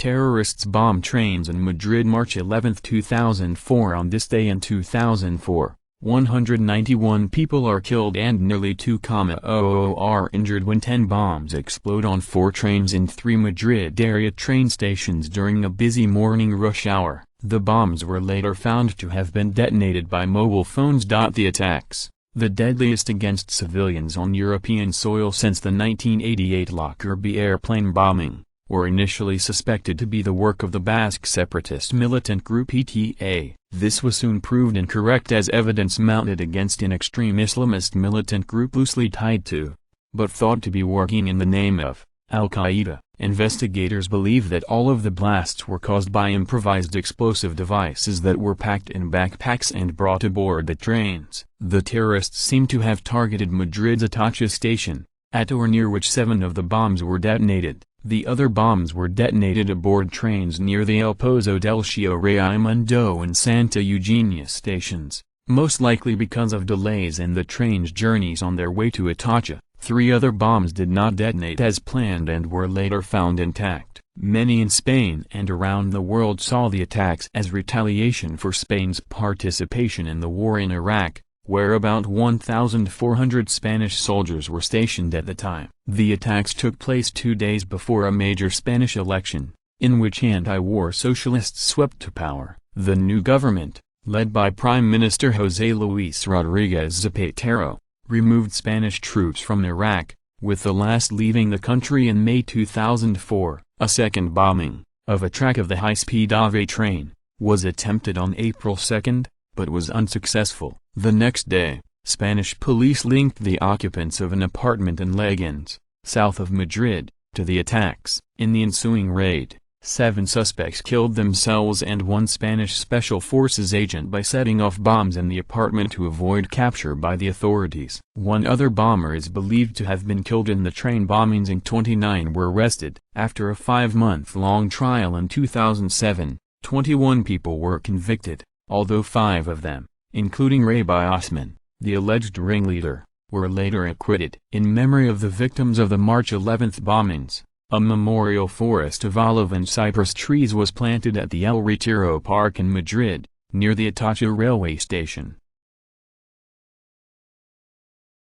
Terrorists bombed trains in Madrid March 11, 2004. On this day in 2004, 191 people are killed and nearly 2,000 are injured when 10 bombs explode on 4 trains in 3 Madrid area train stations during a busy morning rush hour. The bombs were later found to have been detonated by mobile phones. The attacks, the deadliest against civilians on European soil since the 1988 Lockerbie airplane bombing, were initially suspected to be the work of the Basque separatist militant group ETA. This was soon proved incorrect as evidence mounted against an extreme Islamist militant group loosely tied to, but thought to be working in the name of, Al-Qaeda. Investigators believe that all of the blasts were caused by improvised explosive devices that were packed in backpacks and brought aboard the trains. The terrorists seem to have targeted Madrid's Atocha station, at or near which 7 of the bombs were detonated. The other bombs were detonated aboard trains near the El Pozo del Chio Raimundo and Santa Eugenia stations, most likely because of delays in the train's journeys on their way to Atocha. 3 other bombs did not detonate as planned and were later found intact. Many in Spain and around the world saw the attacks as retaliation for Spain's participation in the war in Iraq, where about 1,400 Spanish soldiers were stationed at the time. The attacks took place 2 days before a major Spanish election, in which anti-war socialists swept to power. The new government, led by Prime Minister José Luis Rodríguez Zapatero, removed Spanish troops from Iraq, with the last leaving the country in May 2004. A second bombing, of a track of the high-speed AVE train, was attempted on April 2, but was unsuccessful. The next day, Spanish police linked the occupants of an apartment in Leganés, south of Madrid, to the attacks. In the ensuing raid, 7 suspects killed themselves and 1 Spanish Special Forces agent by setting off bombs in the apartment to avoid capture by the authorities. 1 other bomber is believed to have been killed in the train bombings and 29 were arrested. After a 5-month-long trial in 2007, 21 people were convicted, although 5 of them, including Rabbi Osman, the alleged ringleader, were later acquitted. In memory of the victims of the March 11 bombings, a memorial forest of olive and cypress trees was planted at the El Retiro Park in Madrid, near the Atocha railway station.